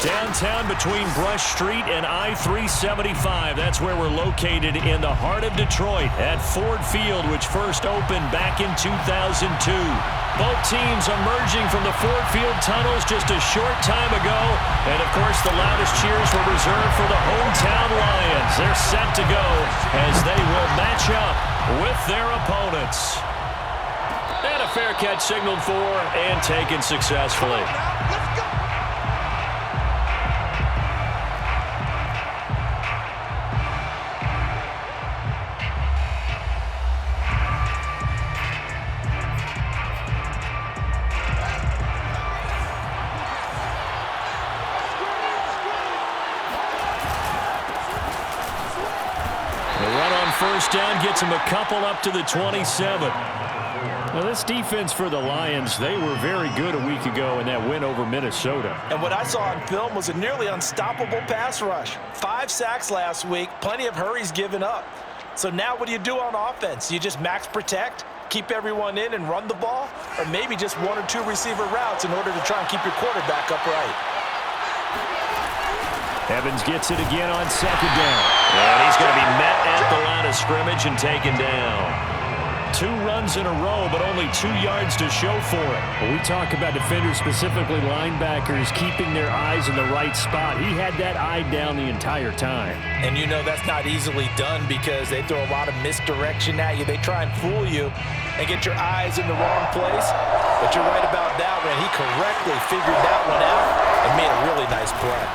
Downtown between Brush Street and I-375. That's where we're located in the heart of Detroit at Ford Field, which first opened back in 2002. Both teams emerging from the Ford Field tunnels just a short time ago. And, of course, the loudest cheers were reserved for the hometown Lions. They're set to go as they will match up with their opponents. And a fair catch signaled for and taken successfully. First down gets him a couple up to the 27. Now, this defense for the Lions, they were very good a week ago in that win over Minnesota. And what I saw on film was a nearly unstoppable pass rush. 5 sacks last week, plenty of hurries given up. So now what do you do on offense? You just max protect, keep everyone in and run the ball, or maybe just 1 or 2 receiver routes in order to try and keep your quarterback upright. Evans gets it again on second down. And he's going to be met at the line of scrimmage and taken down. 2 runs in a row, but only 2 yards to show for it. When we talk about defenders, specifically linebackers, keeping their eyes in the right spot, he had that eye down the entire time. And you know that's not easily done because they throw a lot of misdirection at you. They try and fool you and get your eyes in the wrong place. But you're right about that one. He correctly figured that one out and made a really nice play.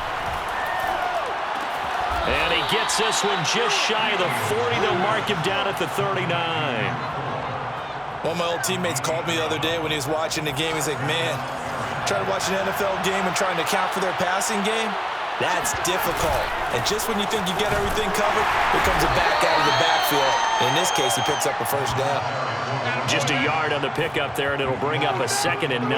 And he gets this one just shy of the 40. They'll mark him down at the 39. One of my old teammates called me the other day when he was watching the game. He's like, man, trying to watch an NFL game and trying to account for their passing game, that's difficult. And just when you think you get everything covered, here comes a back out of the backfield. And in this case, he picks up a first down. Just a yard on the pickup there, and it'll bring up a 2nd and 9.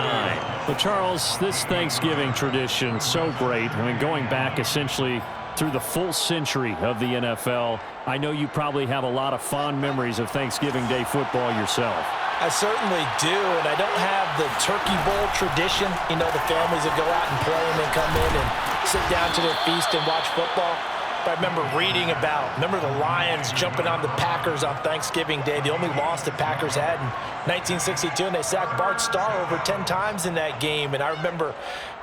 Well, Charles, this Thanksgiving tradition, so great. I mean, going back essentially through the full century of the NFL, I know you probably have a lot of fond memories of Thanksgiving Day football yourself. I certainly do, and I don't have the Turkey Bowl tradition. You know, the families that go out and play and then come in and sit down to their feast and watch football. But I remember reading remember the Lions jumping on the Packers on Thanksgiving Day, the only loss the Packers had in 1962, and they sacked Bart Starr over 10 times in that game. And I remember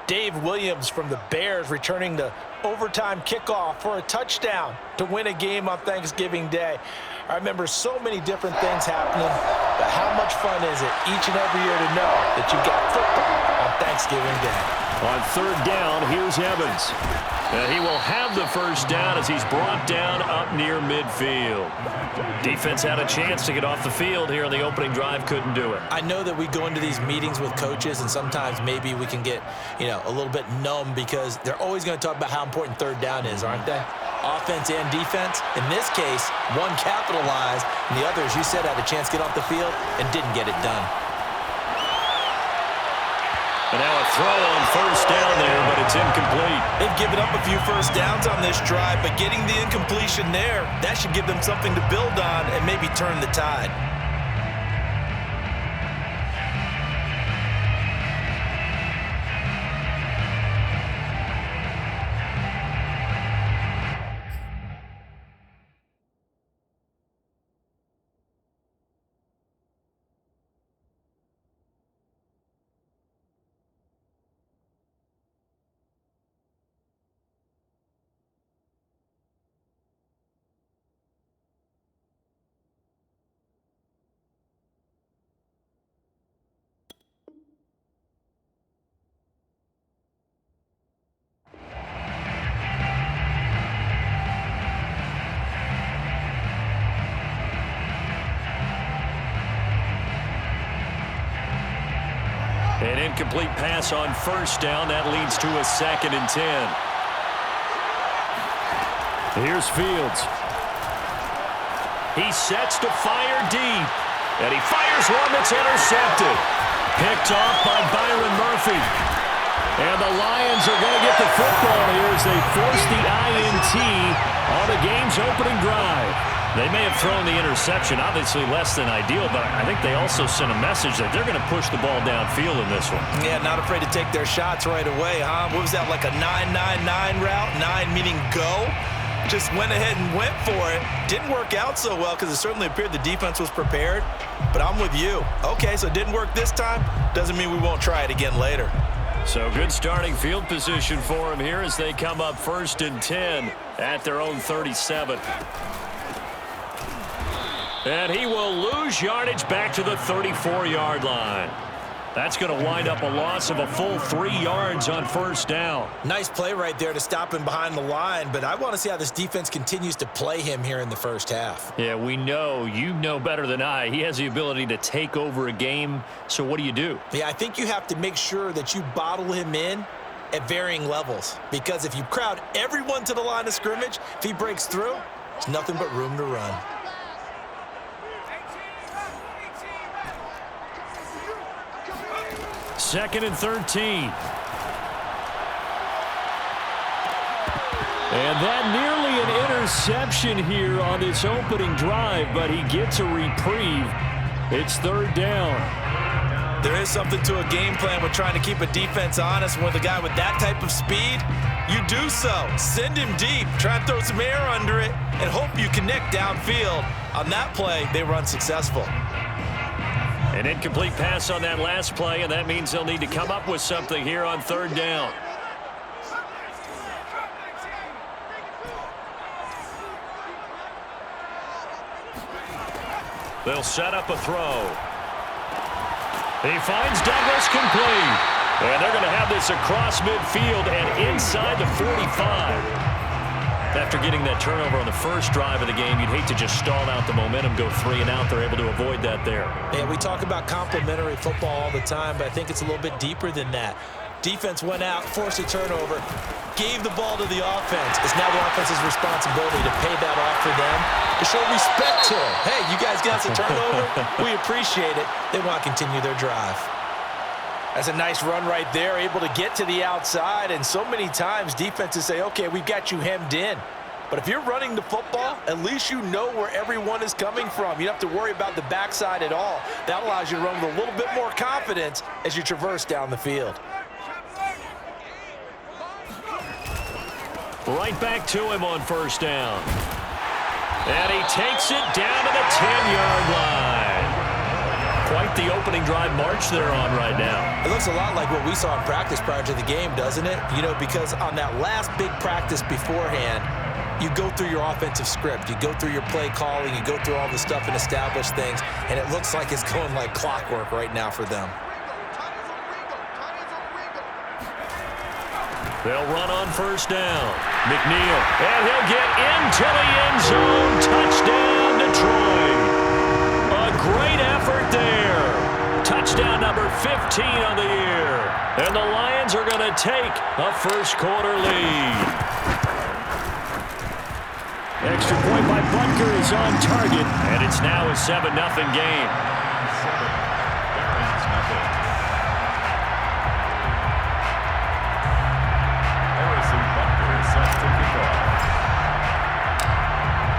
Dave Williams from the Bears returning the overtime kickoff for a touchdown to win a game on Thanksgiving Day. I remember so many different things happening, but how much fun is it each and every year to know that you got football on Thanksgiving Day? On 3rd down, here's Evans. And he will have the first down as he's brought down up near midfield. Defense had a chance to get off the field here in the opening drive, couldn't do it. I know that we go into these meetings with coaches, and sometimes maybe we can get, a little bit numb because they're always going to talk about how important 3rd down is, aren't they? Offense and defense. In this case, one capitalized, and the other, as you said, had a chance to get off the field and didn't get it done. And now a throw on first down there, but it's incomplete. They've given up a few first downs on this drive, but getting the incompletion there, that should give them something to build on and maybe turn the tide. An incomplete pass on first down. That leads to a 2nd and 10. Here's Fields. He sets to fire deep. And he fires one that's intercepted. Picked off by Byron Murphy. And the Lions are going to get the football here as they force the INT on the game's opening drive. They may have thrown the interception, obviously less than ideal, but I think they also sent a message that they're going to push the ball downfield in this one. Yeah, not afraid to take their shots right away, huh? What was that, like a 9-9-9 route? 9 meaning go? Just went ahead and went for it. Didn't work out so well because it certainly appeared the defense was prepared, but I'm with you. Okay, so it didn't work this time. Doesn't mean we won't try it again later. So good starting field position for them here as they come up 1st and 10 at their own 37. And he will lose yardage back to the 34-yard line. That's going to wind up a loss of a full 3 yards on 1st down. Nice play right there to stop him behind the line, but I want to see how this defense continues to play him here in the first half. Yeah, we know. You know better than I. He has the ability to take over a game, so what do you do? Yeah, I think you have to make sure that you bottle him in at varying levels, because if you crowd everyone to the line of scrimmage, if he breaks through, there's nothing but room to run. 2nd and 13. And that nearly an interception here on this opening drive, but he gets a reprieve. It's 3rd down. There is something to a game plan with trying to keep a defense honest. With a guy with that type of speed, you do so. Send him deep. Try and throw some air under it and hope you connect downfield. On that play, they were unsuccessful. An incomplete pass on that last play, and that means they'll need to come up with something here on 3rd down. They'll set up a throw. He finds Douglas complete. And they're going to have this across midfield and inside the 45. After getting that turnover on the first drive of the game, you'd hate to just stall out the momentum, go 3 and out. They're able to avoid that there. Yeah, we talk about complementary football all the time, but I think it's a little bit deeper than that. Defense went out, forced a turnover, gave the ball to the offense. It's now the offense's responsibility to pay that off for them, to show respect to them. Hey, you guys got us a turnover? We appreciate it. They want to continue their drive. That's a nice run right there, able to get to the outside, and so many times defenses say, okay, we've got you hemmed in. But if you're running the football, at least you know where everyone is coming from. You don't have to worry about the backside at all. That allows you to run with a little bit more confidence as you traverse down the field. Right back to him on 1st down. And he takes it down to the 10-yard line. Quite the opening drive march they're on right now. It looks a lot like what we saw in practice prior to the game, doesn't it? You know, because on that last big practice beforehand, you go through your offensive script. You go through your play calling. You go through all the stuff and establish things. And it looks like it's going like clockwork right now for them. They'll run on 1st down. McNeil. And he'll get into the end zone. Touchdown, Detroit. A great effort there. Touchdown number 15 on the year. And the Lions are going to take a first-quarter lead. Extra point by Butker is on target, and it's now a 7-0 game.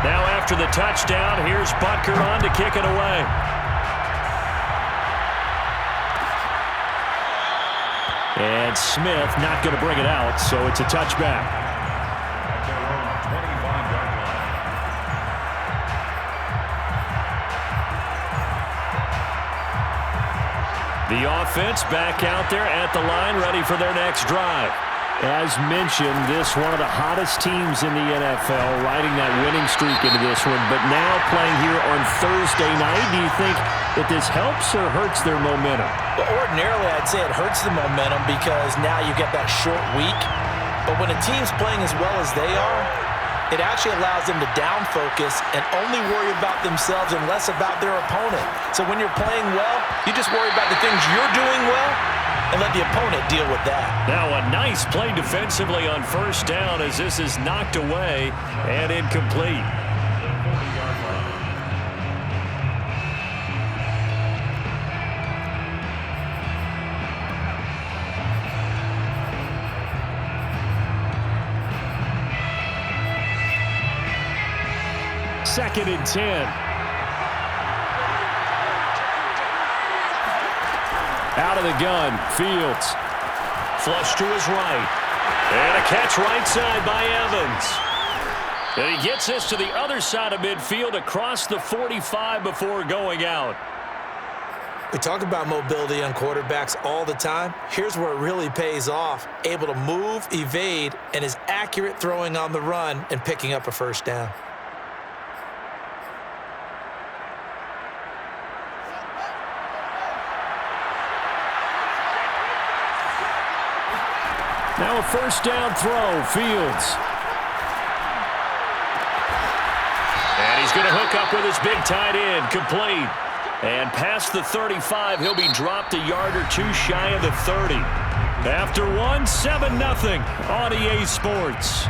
Now after the touchdown, here's Butker on to kick it away. And Smith not going to bring it out, so it's a touchback. The offense back out there at the line, ready for their next drive. As mentioned, this one of the hottest teams in the NFL, riding that winning streak into this one, but now playing here on Thursday night. Do you think that this helps or hurts their momentum? Well, ordinarily, I'd say it hurts the momentum because now you get that short week. But when a team's playing as well as they are, it actually allows them to down focus and only worry about themselves and less about their opponent. So when you're playing well, you just worry about the things you're doing well and let the opponent deal with that. Now a nice play defensively on 1st down as this is knocked away and incomplete. 2nd and 10. Out of the gun, Fields. Flush to his right. And a catch right side by Evans. And he gets this to the other side of midfield across the 45 before going out. We talk about mobility on quarterbacks all the time. Here's where it really pays off. Able to move, evade, and is accurate throwing on the run and picking up a first down. Now a first down throw, Fields. And he's going to hook up with his big tight end, complete. And past the 35, he'll be dropped a yard or two shy of the 30. After one, 7-0 on EA Sports.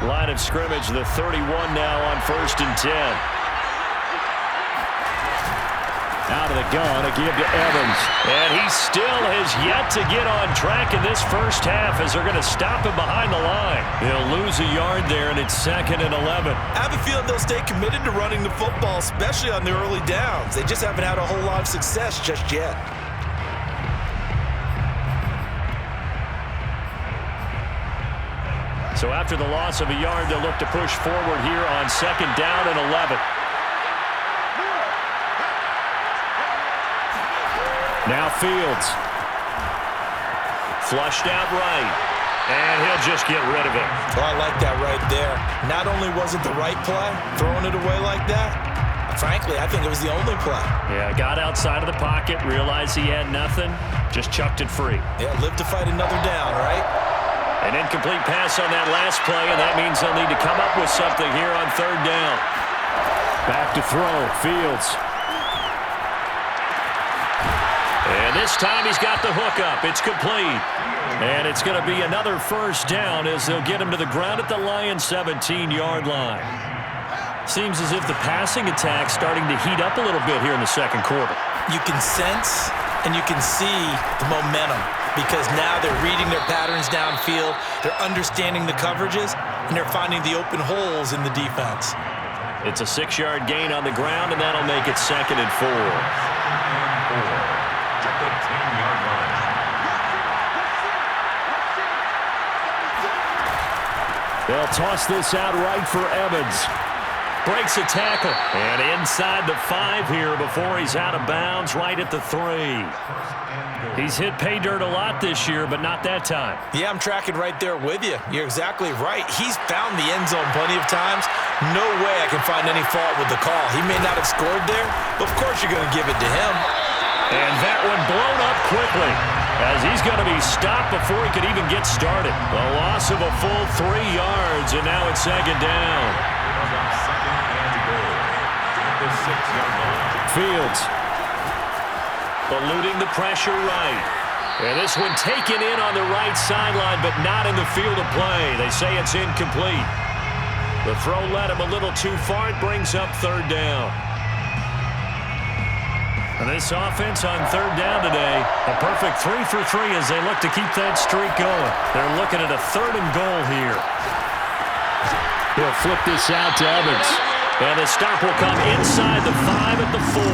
Line of scrimmage, the 31 now on 1st and 10. Out of the gun, a give to Evans. And he still has yet to get on track in this first half as they're going to stop him behind the line. He'll lose a yard there, and it's 2nd and 11. I have a feeling they'll stay committed to running the football, especially on the early downs. They just haven't had a whole lot of success just yet. So after the loss of a yard, they'll look to push forward here on 2nd down and 11. Now Fields. Flushed out right. And he'll just get rid of it. Oh, I like that right there. Not only was it the right play, throwing it away like that, frankly, I think it was the only play. Yeah, got outside of the pocket, realized he had nothing, just chucked it free. Yeah, live to fight another down, right? An incomplete pass on that last play, and that means they'll need to come up with something here on 3rd down. Back to throw, Fields. And this time he's got the hook up. It's complete. And it's going to be another first down as they'll get him to the ground at the Lions' 17-yard line. Seems as if the passing attack's starting to heat up a little bit here in the 2nd quarter. You can sense and you can see the momentum because now they're reading their patterns downfield, they're understanding the coverages, and they're finding the open holes in the defense. It's a 6-yard gain on the ground, and that'll make it 2nd and 4. They'll toss this out right for Evans. Breaks a tackle. And inside the 5 here before he's out of bounds right at the 3. He's hit pay dirt a lot this year, but not that time. Yeah, I'm tracking right there with you. You're exactly right. He's found the end zone plenty of times. No way I can find any fault with the call. He may not have scored there, but of course you're going to give it to him. And that one blown up quickly as he's going to be stopped before he could even get started. The loss of a full 3 yards, and now it's 2nd down. Fields. Eluding the pressure right. And this one taken in on the right sideline, but not in the field of play. They say it's incomplete. The throw led him a little too far. It brings up 3rd down. And this offense on 3rd down today, a perfect 3 for 3 as they look to keep that streak going. They're looking at a 3rd and goal here. He'll flip this out to Evans. And the stop will come inside the 5 at the 4.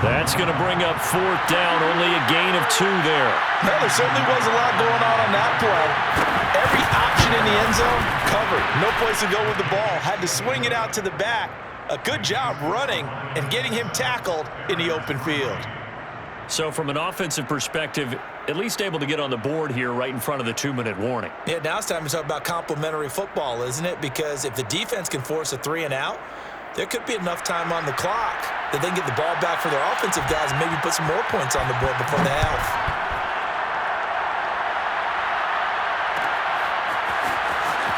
That's going to bring up 4th down, only a gain of 2 there. No, there certainly was a lot going on that play. Every option in the end zone covered. No place to go with the ball. Had to swing it out to the back. A good job running and getting him tackled in the open field. So from an offensive perspective, at least able to get on the board here right in front of the 2-minute warning. Yeah, now it's time to talk about complementary football, isn't it? Because if the defense can force a 3 and out, there could be enough time on the clock that they can get the ball back for their offensive guys and maybe put some more points on the board before the half.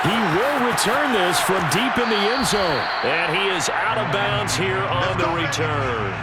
He will return this from deep in the end zone. And he is out of bounds here on the return.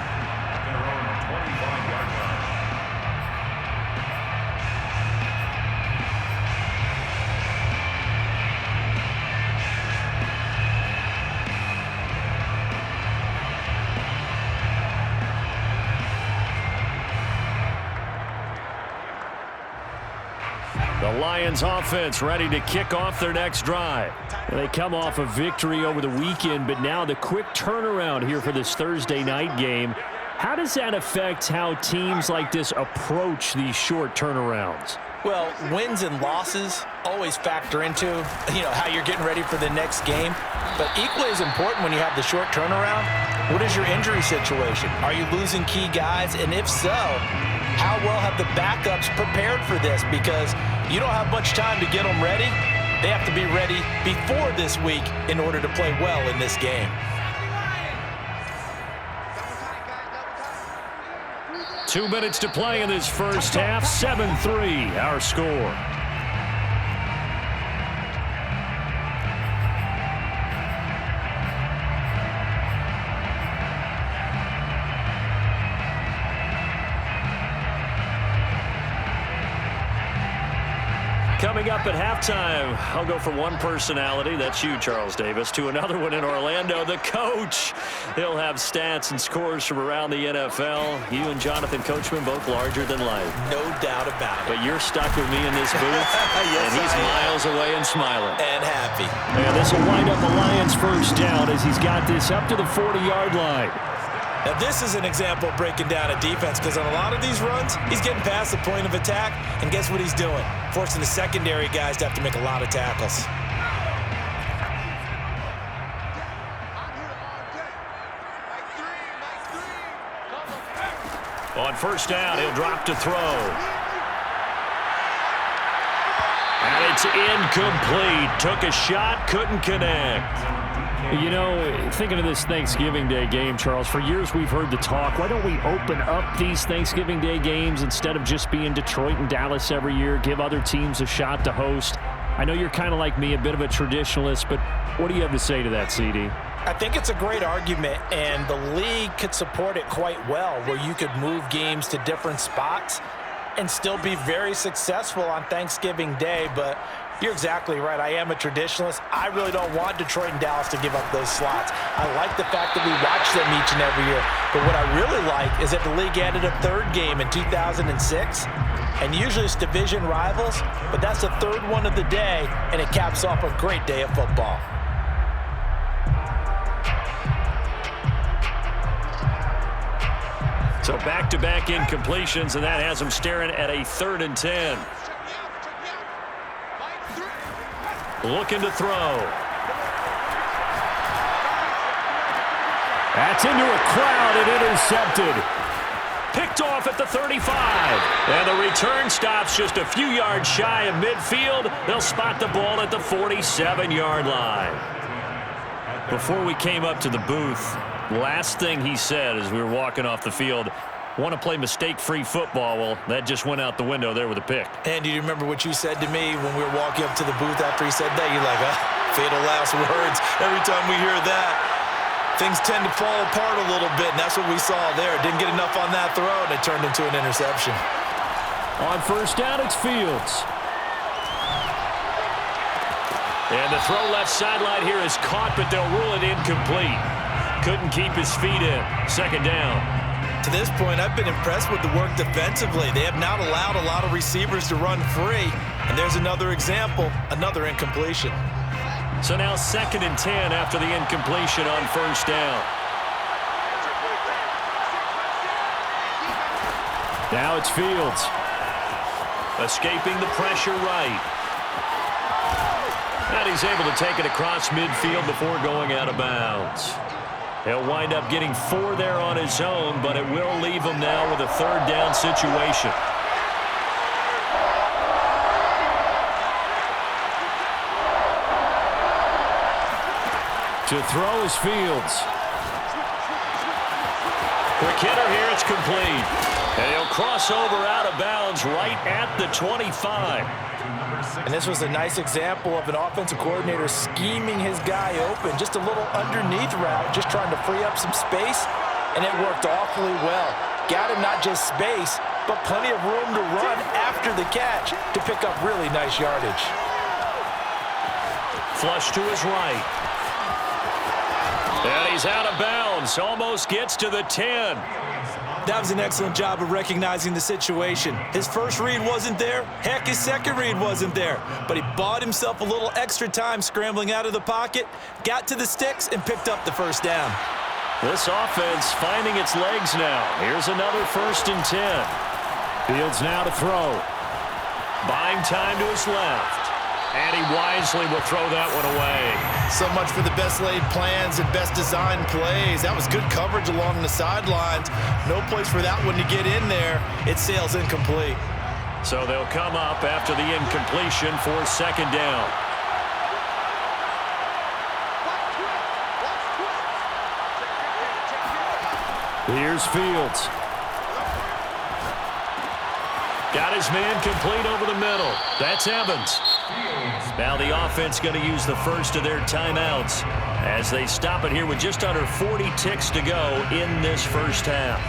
The Lions offense ready to kick off their next drive. They come off a victory over the weekend, but now the quick turnaround here for this Thursday night game. How does that affect how teams like this approach these short turnarounds? Well, wins and losses always factor into, how you're getting ready for the next game. But equally as important when you have the short turnaround, what is your injury situation? Are you losing key guys? And if so, how well have the backups prepared for this? Because you don't have much time to get them ready. They have to be ready before this week in order to play well in this game. 2 minutes to play in this first half. 7-3 our score. Coming up at halftime, I'll go from one personality, that's you, Charles Davis, to another one in Orlando, the coach. He'll have stats and scores from around the NFL. You and Jonathan Coachman both larger than life. No doubt about it. But you're stuck with me in this booth, yes, and he's miles away and smiling. And happy. And this will wind up a Lions first down as he's got this up to the 40-yard line. Now, this is an example of breaking down a defense because on a lot of these runs, he's getting past the point of attack, and guess what he's doing? Forcing the secondary guys to have to make a lot of tackles. On first down, he'll drop to throw. And it's incomplete. Took a shot, couldn't connect. Thinking of this Thanksgiving Day game, Charles, for years we've heard the talk, why don't we open up these Thanksgiving Day games instead of just being Detroit and Dallas every year, give other teams a shot to host? I know you're kind of like me, a bit of a traditionalist, but what do you have to say to that, CD? I think it's a great argument, and the league could support it quite well, where you could move games to different spots and still be very successful on Thanksgiving Day. But you're exactly right. I am a traditionalist. I really don't want Detroit and Dallas to give up those slots. I like the fact that we watch them each and every year. But what I really like is that the league added a third game in 2006. And usually it's division rivals, but that's the third one of the day, and it caps off a great day of football. So back-to-back incompletions, and that has them staring at a 3rd and 10. Looking to throw. That's into a crowd and intercepted. Picked off at the 35. And the return stops just a few yards shy of midfield. They'll spot the ball at the 47-yard line. Before we came up to the booth, last thing he said as we were walking off the field, want to play mistake-free football. Well, that just went out the window there with a pick. And do you remember what you said to me when we were walking up to the booth after he said that? You're like, fatal last words. Every time we hear that, things tend to fall apart a little bit, and that's what we saw there. Didn't get enough on that throw, and it turned into an interception. On first down, it's Fields. And the throw left sideline here is caught, but they'll rule it incomplete. Couldn't keep his feet in. 2nd down. To this point, I've been impressed with the work defensively. They have not allowed a lot of receivers to run free. And there's another example, another incompletion. So now 2nd and 10 after the incompletion on first down. Now it's Fields. Escaping the pressure right. And he's able to take it across midfield before going out of bounds. He'll wind up getting 4 there on his own, but it will leave him now with a 3rd down situation. To throw is Fields. Quick hitter here, it's complete. And he'll cross over out of bounds right at the 25. And this was a nice example of an offensive coordinator scheming his guy open. Just a little underneath route, just trying to free up some space, and it worked awfully well. Got him not just space, but plenty of room to run after the catch to pick up really nice yardage. Flush to his right. And he's out of bounds. Browns almost gets to the 10. That was an excellent job of recognizing the situation. His first read wasn't there. Heck, his second read wasn't there. But he bought himself a little extra time scrambling out of the pocket, got to the sticks, and picked up the first down. This offense finding its legs now. Here's another 1st and 10. Fields now to throw. Buying time to his left. And he wisely will throw that one away. So much for the best laid plans and best designed plays. That was good coverage along the sidelines. No place for that one to get in there. It sails incomplete. So they'll come up after the incompletion for 2nd down. Here's Fields. Got his man complete over the middle. That's Evans. Now the offense going to use the first of their timeouts as they stop it here with just under 40 ticks to go in this first half.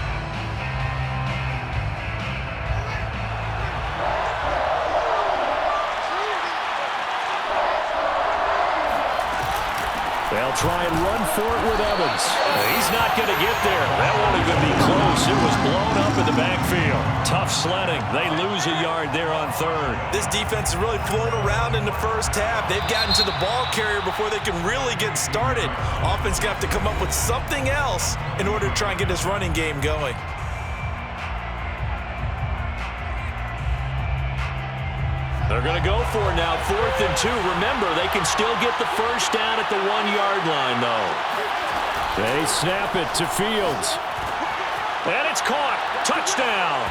They'll try and run for it with Evans. He's not going to get there. That won't even be close. It was blown up in the backfield. Tough sledding. They lose a yard there on 3rd. This defense has really flown around in the first half. They've gotten to the ball carrier before they can really get started. Offense going to have to come up with something else in order to try and get this running game going. They're going to go for it now, 4th and 2. Remember, they can still get the first down at the 1-yard line, though. They snap it to Fields. And it's caught. Touchdown.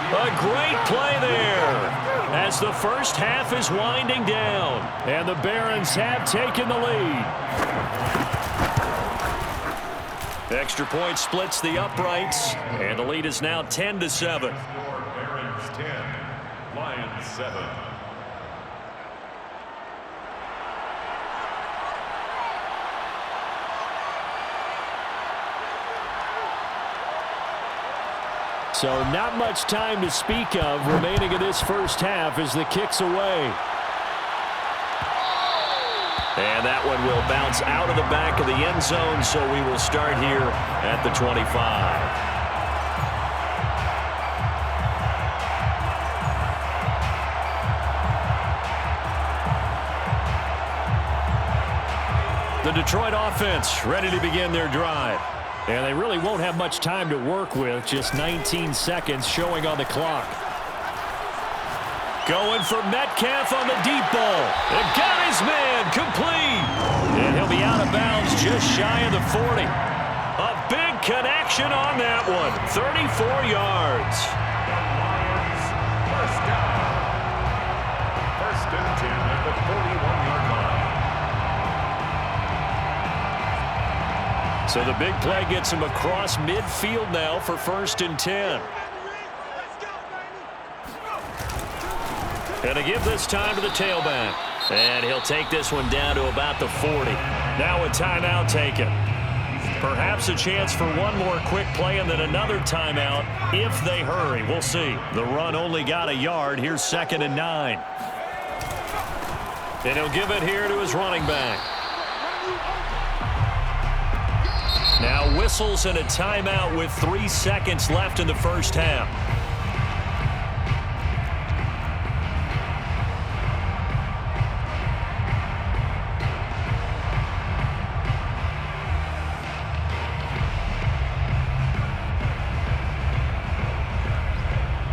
A great play there as the first half is winding down. And the Barons have taken the lead. Extra point splits the uprights, and the lead is now 10-7. Barons 10, Lions 7. So not much time to speak of remaining in this first half as the kick's away. And that one will bounce out of the back of the end zone, so we will start here at the 25. The Detroit offense ready to begin their drive. And they really won't have much time to work with. Just 19 seconds showing on the clock. Going for Metcalf on the deep ball. And got his man complete. And he'll be out of bounds just shy of the 40. A big connection on that one. 34 yards. First down. 1st and 10 at the 41-yard line. So the big play gets him across midfield now for 1st and 10. Going to give this time to the tailback. And he'll take this one down to about the 40. Now a timeout taken. Perhaps a chance for one more quick play and then another timeout if they hurry. We'll see. The run only got a yard. Here's 2nd and 9. And he'll give it here to his running back. Now whistles and a timeout with 3 seconds left in the first half.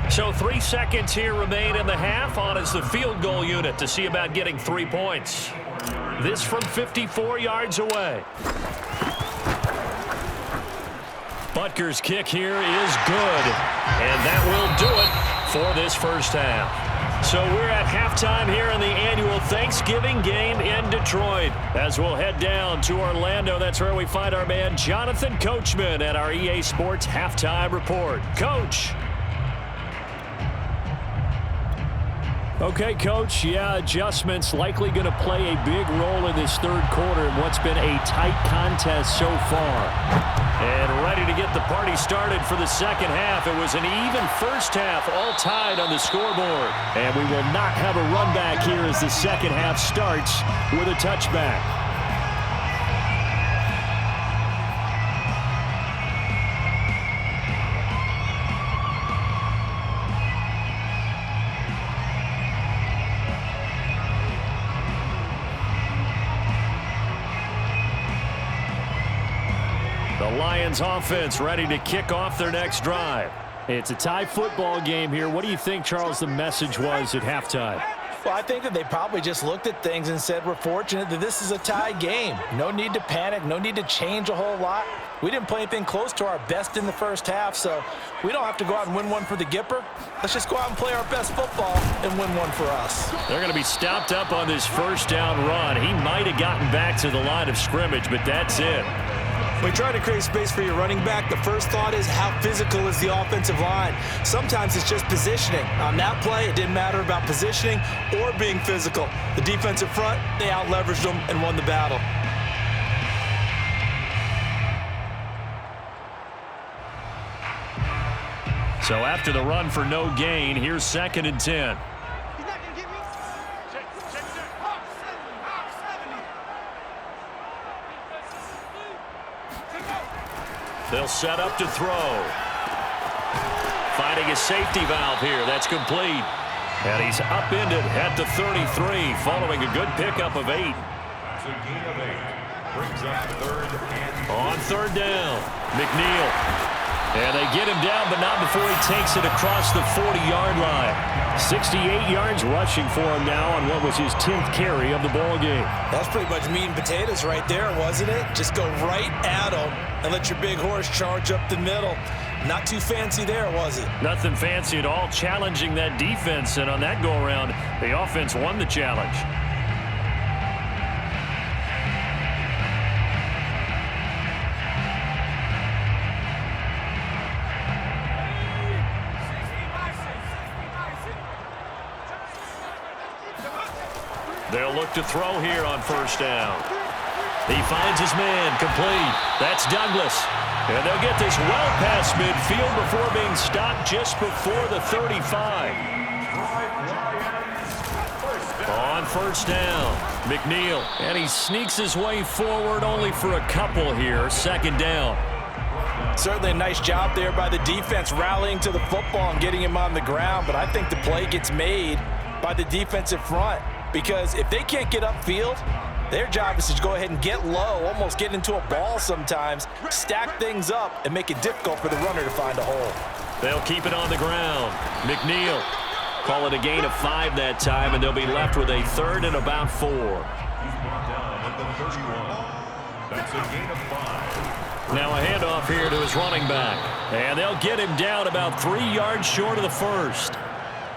So 3 seconds here remain in the half. On is the field goal unit to see about getting 3 points. This from 54 yards away. Butker's kick here is good, and that will do it for this first half. So we're at halftime here in the annual Thanksgiving game in Detroit. As we'll head down to Orlando, that's where we find our man Jonathan Coachman at our EA Sports Halftime Report. Coach. Okay, Coach, adjustments likely going to play a big role in this third quarter in what's been a tight contest so far. And ready to get the party started for the second half. It was an even first half, all tied on the scoreboard. And we will not have a run back here as the second half starts with a touchback. Lions offense ready to kick off their next drive. It's a tie football game here. What do you think, Charles, the message was at halftime? Well, I think that they probably just looked at things and said, we're fortunate that this is a tie game. No need to panic. No need to change a whole lot. We didn't play anything close to our best in the first half, so we don't have to go out and win one for the Gipper. Let's just go out and play our best football and win one for us. They're going to be stopped up on this first down run. He might have gotten back to the line of scrimmage, but that's it. When you try to create space for your running back, the first thought is how physical is the offensive line. Sometimes it's just positioning. On that play, it didn't matter about positioning or being physical. The defensive front, they out-leveraged them and won the battle. So after the run for no gain, here's 2nd and 10. They'll set up to throw. Finding a safety valve here. That's complete. And he's upended at the 33 following a good pickup of 8. That's a gain of 8. Brings up 3rd and... On 3rd down, McNeil. And they get him down, but not before he takes it across the 40-yard line. 68 yards rushing for him now on what was his 10th carry of the ball game. That's pretty much meat and potatoes right there, wasn't it? Just go right at him and let your big horse charge up the middle. Not too fancy there, was it? Nothing fancy at all, challenging that defense. And on that go-around, the offense won the challenge. They'll look to throw here on 1st down. He finds his man, complete. That's Douglas. And they'll get this well past midfield before being stopped just before the 35. On 1st down, McNeil. And he sneaks his way forward only for a couple here. 2nd down. Certainly a nice job there by the defense rallying to the football and getting him on the ground. But I think the play gets made by the defensive front. Because if they can't get upfield, their job is to go ahead and get low, almost get into a ball sometimes, stack things up, and make it difficult for the runner to find a hole. They'll keep it on the ground. McNeil. Call it a gain of 5 that time, and they'll be left with a 3rd and about 4. He's brought down at the 31. That's a gain of 5. Now a handoff here to his running back. And they'll get him down about 3 yards short of the 1st.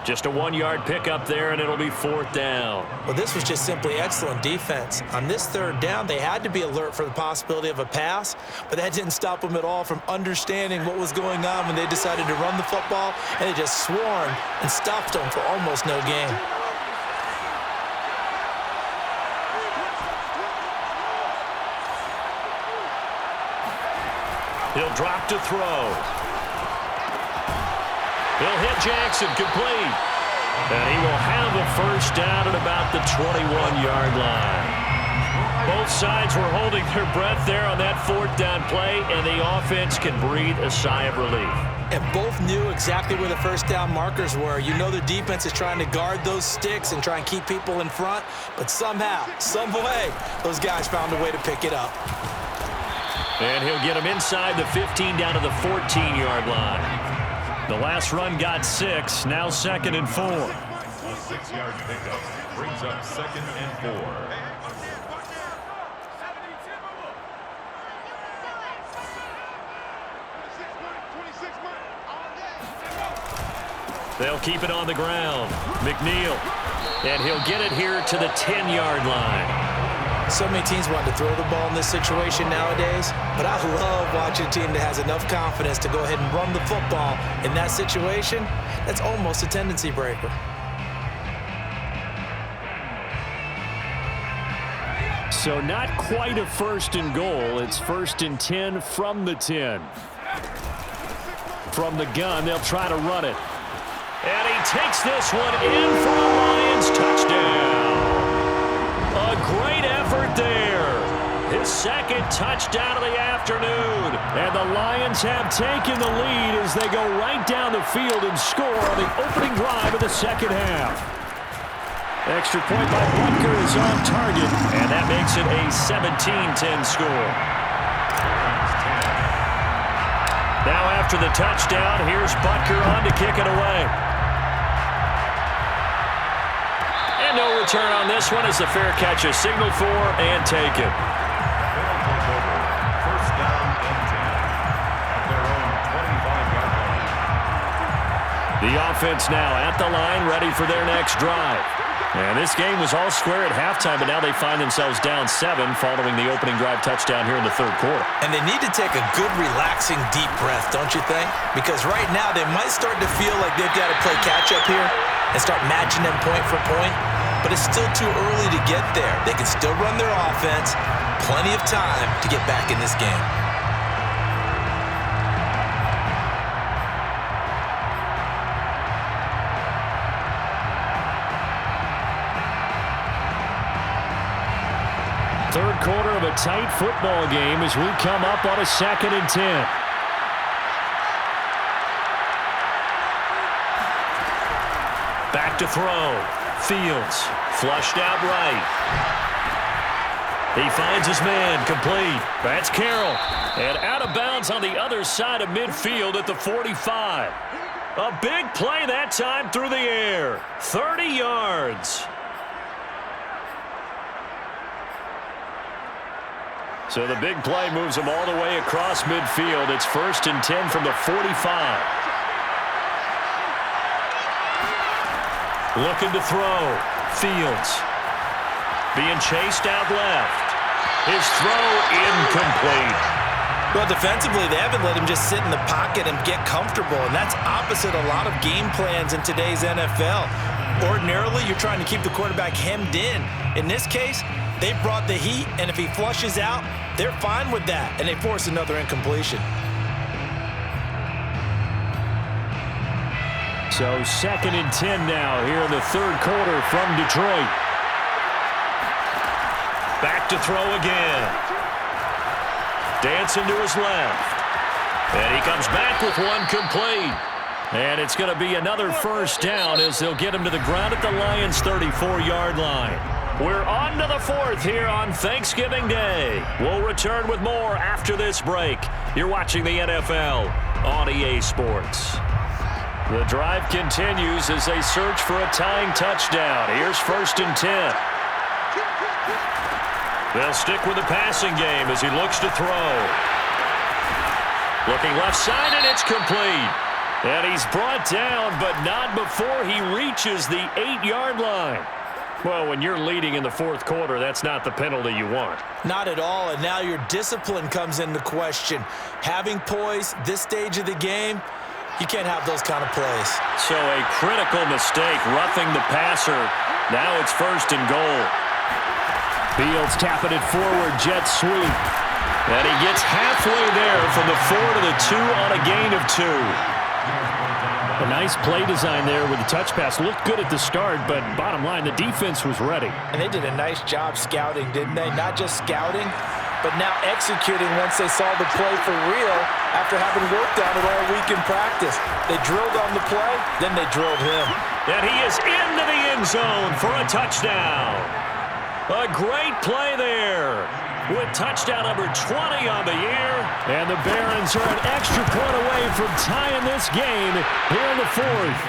Just a 1-yard pickup there, and it'll be 4th down. Well, this was just simply excellent defense. On this 3rd down, they had to be alert for the possibility of a pass, but that didn't stop them at all from understanding what was going on when they decided to run the football, and they just swarmed and stopped them for almost no gain. He'll drop to throw. He'll hit Jackson, complete. And he will have a 1st down at about the 21-yard line. Both sides were holding their breath there on that 4th down play, and the offense can breathe a sigh of relief. And both knew exactly where the 1st down markers were. You know the defense is trying to guard those sticks and try and keep people in front, but somehow, some way, those guys found a way to pick it up. And he'll get him inside the 15 down to the 14-yard line. The last run got 6, now 2nd and 4. A 6-yard pickup brings up 2nd and 4. They'll keep it on the ground. McNeil. And he'll get it here to the 10-yard line. So many teams want to throw the ball in this situation nowadays, but I love watching a team that has enough confidence to go ahead and run the football in that situation. That's almost a tendency breaker. So not quite a 1st and goal. It's 1st and 10 from the 10. From the gun, they'll try to run it. And he takes this one in for a Lions touchdown. A great effort there. His 2nd touchdown of the afternoon. And the Lions have taken the lead as they go right down the field and score on the opening drive of the 2nd half. Extra point by Butker is on target, and that makes it a 17-10 score. after the touchdown. Here's Butker on to kick it away. And no return on this one as the fair catch is signaled for and taken. They'll take over. First down and 10 at their own 25-yard line. The offense now at the line, ready for their next drive. And this game was all square at halftime, but now they find themselves down 7 following the opening drive touchdown here in the third quarter. And they need to take a good, relaxing, deep breath, don't you think? Because right now they might start to feel like they've got to play catch-up here and start matching them point for point. But it's still too early to get there. They can still run their offense. Plenty of time to get back in this game. Third quarter of a tight football game as we come up on a 2nd and 10. Back to throw. Fields flushed out right. He finds his man complete. That's Carroll. And out of bounds on the other side of midfield at the 45. A big play that time through the air. 30 yards. So the big play moves him all the way across midfield. It's 1st and 10 from the 45. Looking to throw. Fields. Being chased out left. His throw incomplete. Well, defensively, they haven't let him just sit in the pocket and get comfortable, and that's opposite a lot of game plans in today's NFL. Ordinarily, you're trying to keep the quarterback hemmed in. In this case, they brought the heat, and if he flushes out, they're fine with that, and they force another incompletion. So 2nd and 10 now here in the third quarter from Detroit. Back to throw again. Dancing to his left. And he comes back with one complete. And it's going to be another 1st down as they'll get him to the ground at the Lions' 34-yard line. We're on to the 4th here on Thanksgiving Day. We'll return with more after this break. You're watching the NFL on EA Sports. The drive continues as they search for a tying touchdown. Here's 1st and 10. They'll stick with the passing game as he looks to throw. Looking left side, and it's complete. And he's brought down, but not before he reaches the 8-yard line. Well, when you're leading in the 4th quarter, that's not the penalty you want. Not at all, and now your discipline comes into question. Having poise this stage of the game, you can't have those kind of plays. So a critical mistake, roughing the passer. Now it's 1st and goal. Fields tapping it forward, jet sweep. And he gets halfway there from the 4 to the 2 on a gain of 2. A nice play design there with the touch pass. Looked good at the start, but bottom line, the defense was ready. And they did a nice job scouting, didn't they? Not just scouting, but now executing once they saw the play for real after having worked on it all week in practice. They drilled on the play, then they drilled him. And he is into the end zone for a touchdown. A great play there with touchdown number 20 on the year. And the Barons are an extra point away from tying this game here in the 4th.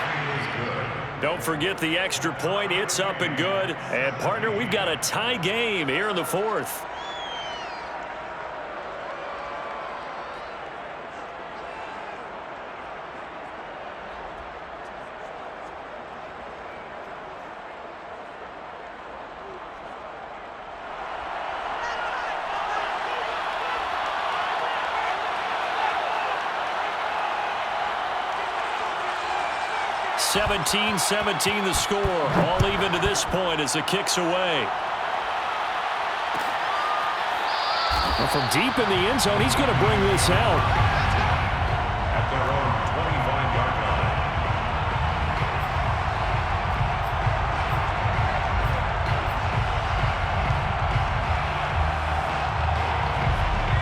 Don't forget the extra point. It's up and good. And, partner, we've got a tie game here in the 4th. (17-17) the score. All even to this point as the kick's away. Well, from deep in the end zone, he's going to bring this out. At their own 25-yard line.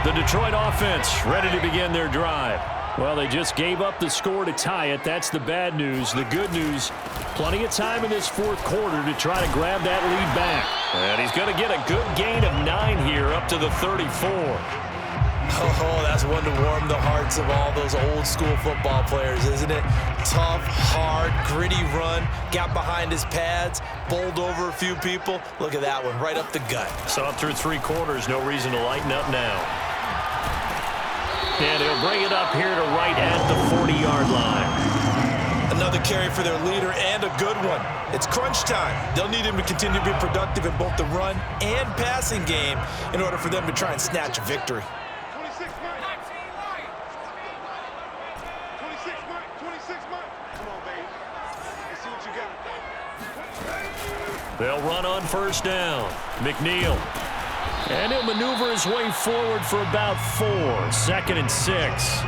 The Detroit offense ready to begin their drive. Well, they just gave up the score to tie it. That's the bad news. The good news, plenty of time in this 4th quarter to try to grab that lead back. And he's going to get a good gain of 9 here up to the 34. Oh, that's one to warm the hearts of all those old school football players, isn't it? Tough, hard, gritty run, got behind his pads, bowled over a few people. Look at that one, right up the gut. So up through 3 quarters, no reason to lighten up now. And he'll bring it up here to right at the 40-yard line. Another carry for their leader and a good one. It's crunch time. They'll need him to continue to be productive in both the run and passing game in order for them to try and snatch a victory. 26 Mike. 26 Mike. 26 Mike. Come on, baby. Let's see what you got. They'll run on first down. McNeil. And he'll maneuver his way forward for about 4. 2nd and 6.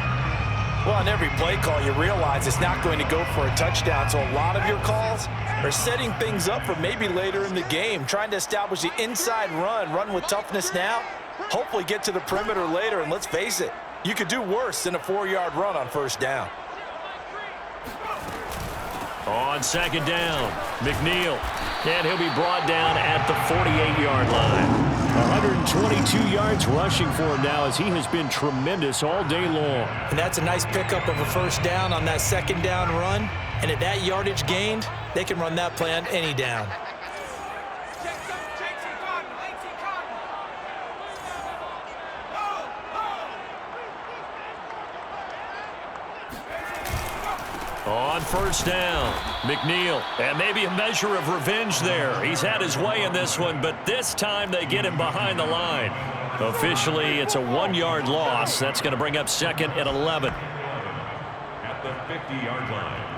Well, on every play call, you realize it's not going to go for a touchdown, so a lot of your calls are setting things up for maybe later in the game, trying to establish the inside run with toughness now, hopefully get to the perimeter later, and let's face it, you could do worse than a 4-yard run on first down. On 2nd down, McNeil. And he'll be brought down at the 48-yard line. 122 yards rushing for him now as he has been tremendous all day long. And that's a nice pickup of a first down on that 2nd down run. And at that yardage gained, they can run that play on any down. On first down, McNeil. And maybe a measure of revenge there. He's had his way in this one, but this time they get him behind the line. Officially, it's a 1-yard loss. That's going to bring up 2nd and 11. At the 50-yard line.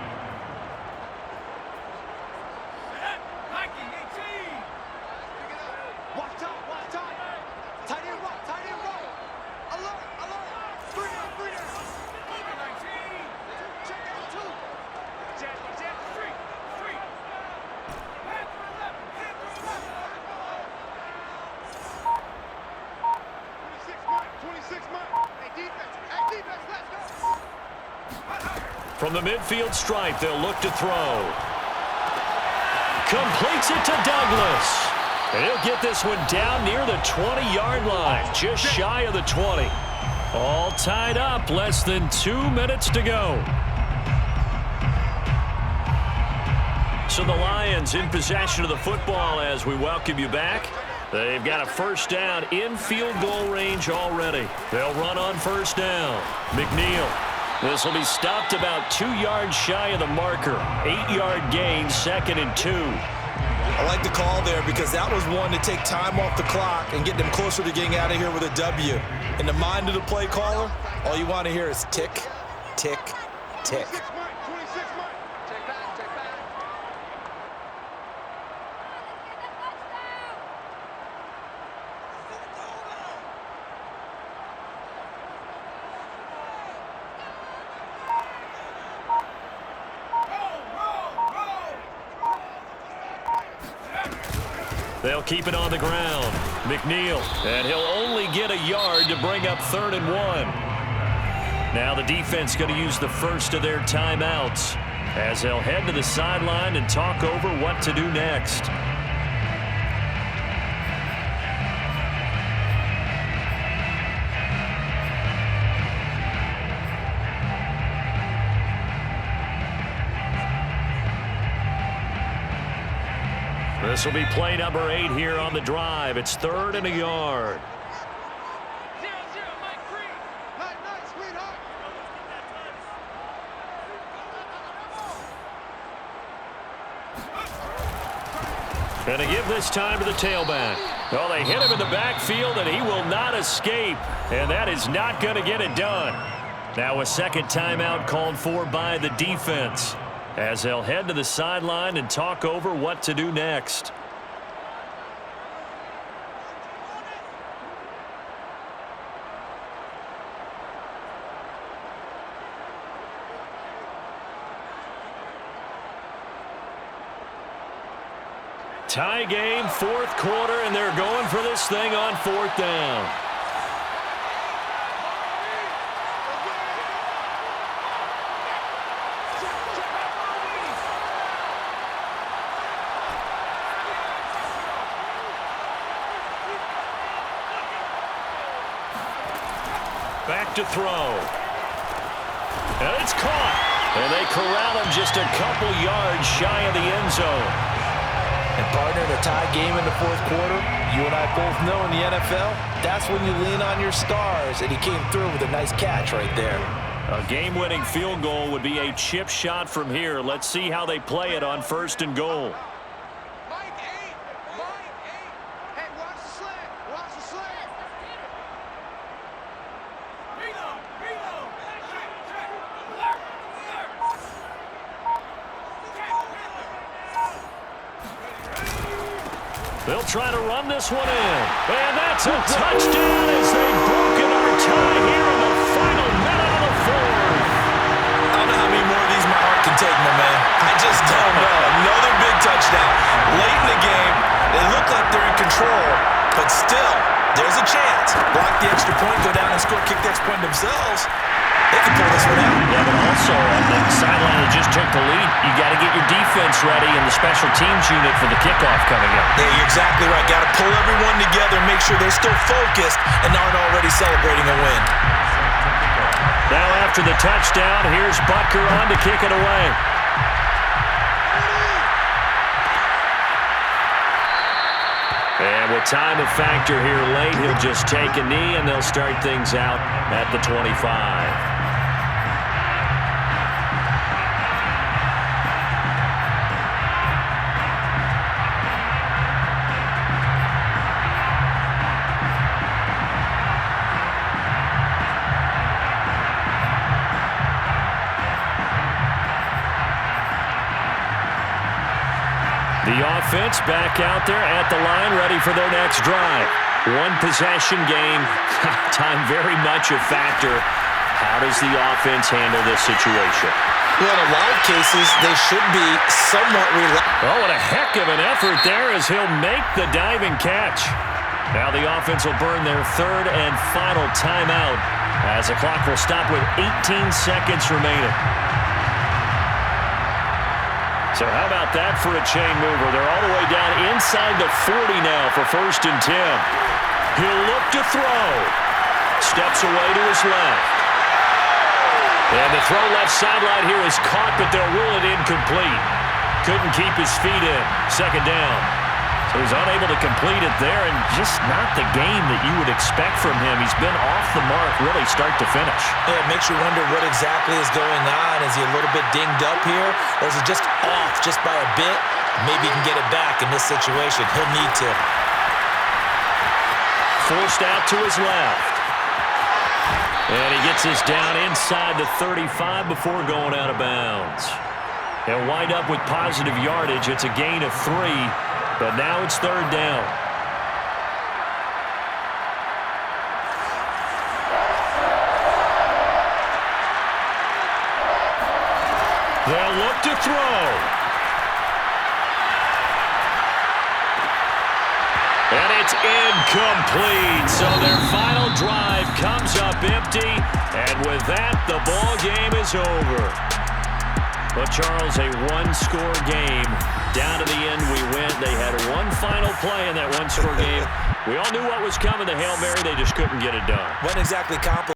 From the midfield stripe, they'll look to throw. Completes it to Douglas. And he'll get this one down near the 20-yard line, just shy of the 20. All tied up, less than 2 minutes to go. So the Lions in possession of the football as we welcome you back. They've got a first down in field goal range already. They'll run on first down. McNeil. This will be stopped about 2 yards shy of the marker. 8-yard gain, 2nd and 2. I like the call there because that was one to take time off the clock and get them closer to getting out of here with a W. In the mind of the play caller, all you want to hear is tick, tick, tick. They'll keep it on the ground. McNeil, and he'll only get a yard to bring up 3rd and 1. Now the defense going to use the first of their timeouts as they'll head to the sideline and talk over what to do next. This will be play number 8 here on the drive. It's 3rd and a yard. And to give this time to the tailback. Well, they hit him in the backfield, and he will not escape. And that is not going to get it done. Now a second timeout called for by the defense as they'll head to the sideline and talk over what to do next. Tie game, 4th quarter, and they're going for this thing on 4th down. look to throw. And it's caught. And they corral him just a couple yards shy of the end zone. And partner, in a tie game in the fourth quarter, you and I both know in the NFL, that's when you lean on your stars, and he came through with a nice catch right there. A game-winning field goal would be a chip shot from here. Let's see how they play it on 1st and goal. Mike 8. Hey, watch the slant. Watch the slant. They'll try to run this one in. And that's a touchdown as they've broken our tie here in the final minute of the fourth. I don't know how many more of these my heart can take, my man. I just don't know. Another big touchdown. Late in the game, they look like they're in control, but still, there's a chance. Block the extra point, go down and score, kick the extra point themselves. They can pull this one out. Yeah, but also on the sideline that just took the lead, you got to get your defense ready and the special teams unit for the kickoff coming up. Yeah, you're exactly right. Got to pull everyone together and make sure they're still focused and aren't already celebrating a win. Now after the touchdown, here's Butker on to kick it away. And with time a factor here late, he'll just take a knee and they'll start things out at the 25. The offense back out there at the line, ready for their next drive. One possession game, time very much a factor. How does the offense handle this situation? Well, in a lot of cases, they should be somewhat relaxed. Oh, what a heck of an effort there as he'll make the diving catch. Now the offense will burn their 3rd and final timeout as the clock will stop with 18 seconds remaining. So how about that for a chain mover? They're all the way down inside the 40 now for 1st and 10. He'll look to throw. Steps away to his left. And the throw left sideline here is caught, but they'll rule it incomplete. Couldn't keep his feet in. 2nd down. So he's unable to complete it there, and just not the game that you would expect from him. He's been off the mark really start to finish. Yeah, it makes you wonder what exactly is going on. Is he a little bit dinged up here, or is he just off just by a bit? Maybe he can get it back in this situation. He'll need to. Forced out to his left. And he gets this down inside the 35 before going out of bounds. He'll wind up with positive yardage. It's a gain of 3. But now it's 3rd down. They'll look to throw. And it's incomplete. So their final drive comes up empty. And with that, the ball game is over. But, Charles, a one-score game. Down to the end, we win. They had one final play in that one-score game. We all knew what was coming, the Hail Mary. They just couldn't get it done. Wasn't exactly complicated.